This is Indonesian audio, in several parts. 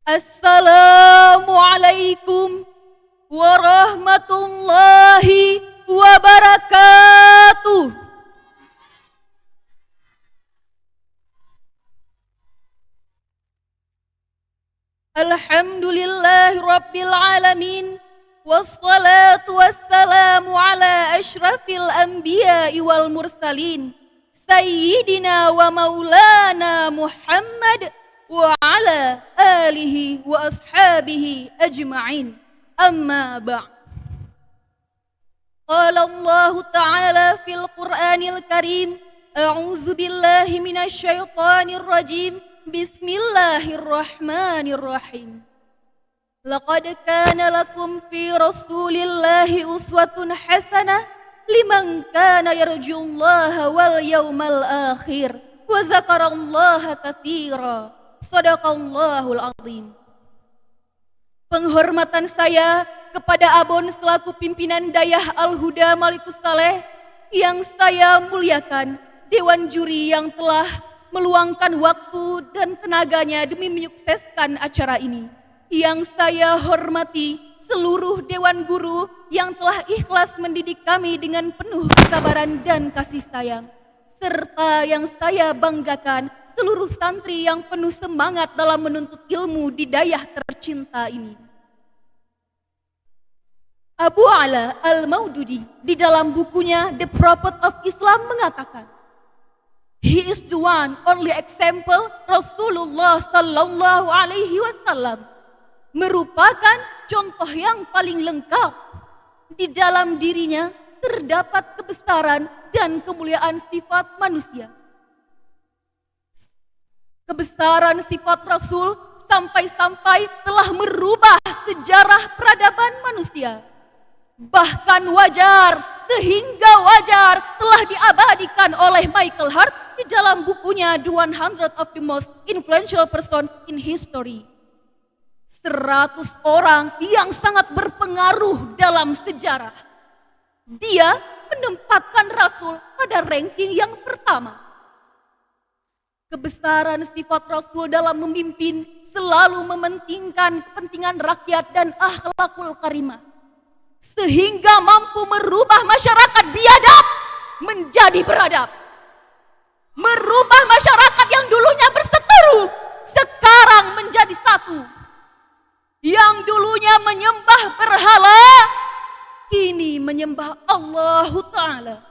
Assalamualaikum warahmatullahi wabarakatuh. Alhamdulillahi rabbil alamin. Wassalatu wassalamu ala ashrafil anbiya'i wal mursalin. Sayyidina wa maulana Muhammad wa ala alihi wa ashabihi ajma'in. Amma ba'd. Qala Allah Ta'ala fil Qur'anil Karim, a'udzu billahi minasy syaithanir rajim. Bismillahirrahmanirrahim. Laqad kana lakum fi Rasulillahi uswatun hasanah liman kana yarjullaha wal yawmal akhir wa zakarallaha katsira. Shadaqallahul azim. Penghormatan saya kepada Abon selaku pimpinan Dayah Al-Huda Malikus Saleh yang saya muliakan, Dewan Juri yang telah meluangkan waktu dan tenaganya demi menyukseskan acara ini. Yang saya hormati seluruh Dewan Guru yang telah ikhlas mendidik kami dengan penuh kesabaran dan kasih sayang. Serta yang saya banggakan seluruh santri yang penuh semangat dalam menuntut ilmu di Dayah tercinta ini. Abu Ala Al-Maududi di dalam bukunya The Prophet of Islam mengatakan, He is the one only example Rasulullah sallallahu alaihi wasallam merupakan contoh yang paling lengkap. Di dalam dirinya terdapat kebesaran dan kemuliaan sifat manusia. Kebesaran sifat Rasul sampai-sampai telah merubah sejarah peradaban manusia. Bahkan sehingga wajar telah diabadikan oleh Michael Hart di dalam bukunya The 100 of the Most Influential Person in History. 100 orang yang sangat berpengaruh dalam sejarah. Dia menempatkan Rasul pada ranking yang pertama. Kebesaran sifat Rasul dalam memimpin selalu mementingkan kepentingan rakyat dan akhlakul karimah. Sehingga mampu merubah masyarakat biadab menjadi beradab. Merubah masyarakat yang dulunya berseteru sekarang menjadi satu. Yang dulunya menyembah berhala kini menyembah Allah Ta'ala.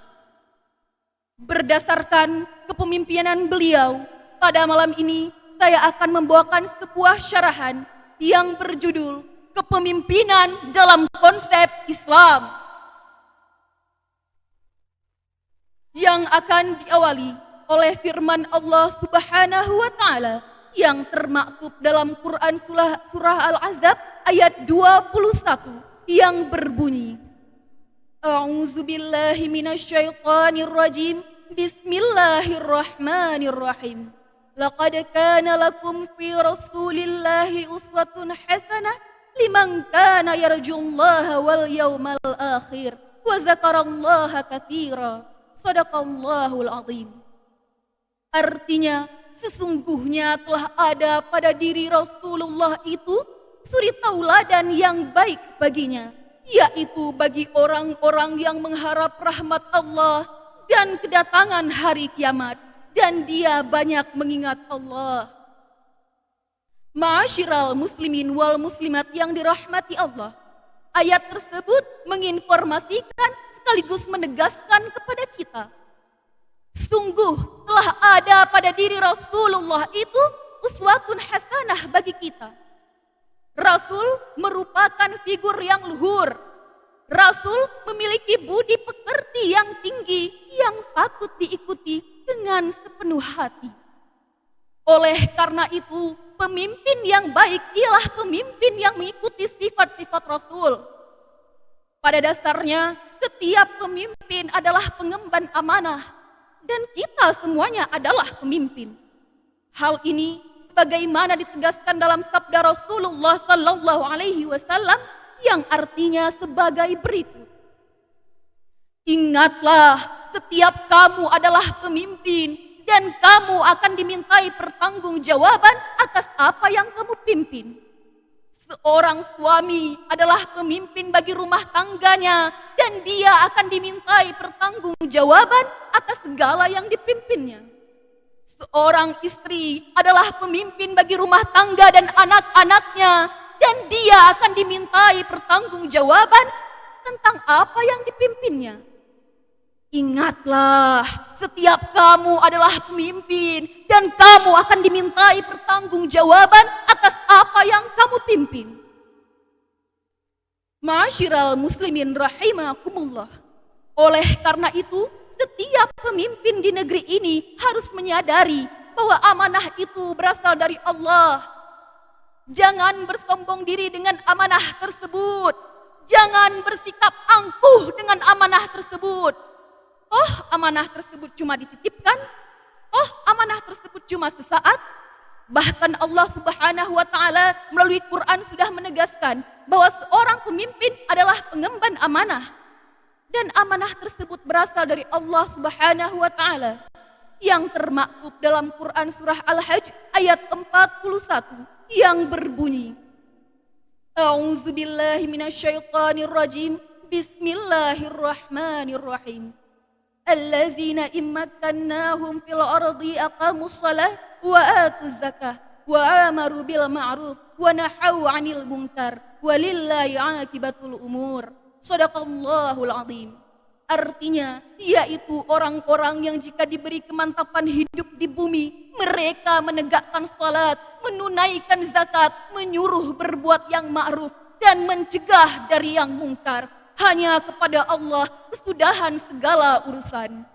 Berdasarkan kepemimpinan beliau, pada malam ini saya akan membawakan sebuah syarahan yang berjudul Kepemimpinan dalam Konsep Islam, yang akan diawali oleh firman Allah Subhanahu wa Ta'ala yang termaktub dalam Quran surah Al-Ahzab ayat 21 yang berbunyi, A'udzu billahi minasy syaithanir rajim. Bismillahirrahmanirrahim. Laqad kana lakum fi Rasulillahi uswatun hasanah liman kana yarjullaha wal yawmal akhir wa zakarallaha katsira. Shadaqallahul azim. Artinya, sesungguhnya telah ada pada diri Rasulullah itu suri tauladan yang baik baginya, yaitu bagi orang-orang yang mengharap rahmat Allah dan kedatangan hari kiamat, dan dia banyak mengingat Allah. Ma'asyiral muslimin wal muslimat yang dirahmati Allah, ayat tersebut menginformasikan sekaligus menegaskan kepada kita, sungguh telah ada pada diri Rasulullah itu uswatun hasanah bagi kita. Rasul merupakan figur yang luhur. Rasul memiliki budi pekerti yang tinggi yang patut diikuti dengan sepenuh hati. Oleh karena itu, pemimpin yang baik ialah pemimpin yang mengikuti sifat-sifat Rasul. Pada dasarnya, setiap pemimpin adalah pengemban amanah dan kita semuanya adalah pemimpin. Hal ini sebagaimana ditegaskan dalam sabda Rasulullah sallallahu alaihi wasallam yang artinya sebagai berikut. Ingatlah, setiap kamu adalah pemimpin dan kamu akan dimintai pertanggungjawaban atas apa yang kamu pimpin. Seorang suami adalah pemimpin bagi rumah tangganya dan dia akan dimintai pertanggungjawaban atas segala yang dipimpinnya. Seorang istri adalah pemimpin bagi rumah tangga dan anak-anaknya dan dia akan dimintai pertanggungjawaban tentang apa yang dipimpinnya. Ingatlah, setiap kamu adalah pemimpin dan kamu akan dimintai pertanggungjawaban atas apa yang kamu pimpin. Ma'asyiral muslimin rahimakumullah. Oleh karena itu, setiap pemimpin di negeri ini harus menyadari bahwa amanah itu berasal dari Allah. Jangan bersombong diri dengan amanah tersebut. Jangan bersikap angkuh dengan amanah tersebut. Toh amanah tersebut cuma dititipkan, toh amanah tersebut cuma sesaat. Bahkan Allah Subhanahu wa Ta'ala melalui Quran sudah menegaskan bahwa seorang pemimpin adalah pengemban amanah. Dan amanah tersebut berasal dari Allah Subhanahu wa Ta'ala yang termaktub dalam Quran surah Al-Hajj ayat 41 yang berbunyi, A'udzubillahi minasyaitonirrajim, Bismillahirrahmanirrahim. Allazina immakannahum fil ardi aqamus shalah wa atuz zakah wa amaru bil ma'ruf wa nahaw 'anil munkar walillahi 'aqibatul umur. Shadaqallahul azim. Artinya, yaitu orang-orang yang jika diberi kemantapan hidup di bumi, mereka menegakkan salat, menunaikan zakat, menyuruh berbuat yang ma'ruf dan mencegah dari yang mungkar. Hanya kepada Allah kesudahan segala urusan.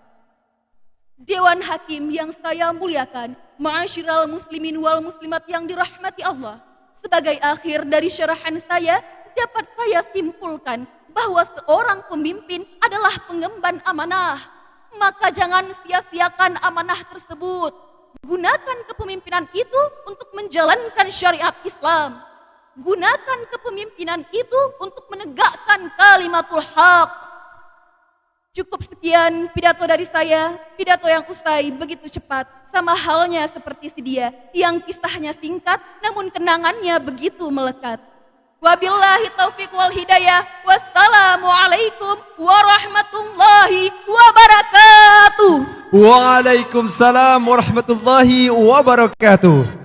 Dewan Hakim yang saya muliakan, ma'asyiral muslimin wal muslimat yang dirahmati Allah. Sebagai akhir dari syarahan saya, dapat saya simpulkan bahwa seorang pemimpin adalah pengemban amanah. Maka jangan sia-siakan amanah tersebut. Gunakan kepemimpinan itu untuk menjalankan syariat Islam. Gunakan kepemimpinan itu untuk menegakkan kalimatul haq. Cukup sekian pidato dari saya, pidato yang usai begitu cepat, sama halnya seperti si dia yang kisahnya singkat namun kenangannya begitu melekat. Wabillahi taufiq wal hidayah. Wassalamualaikum warahmatullahi wabarakatuh. Waalaikumsalam warahmatullahi wabarakatuh.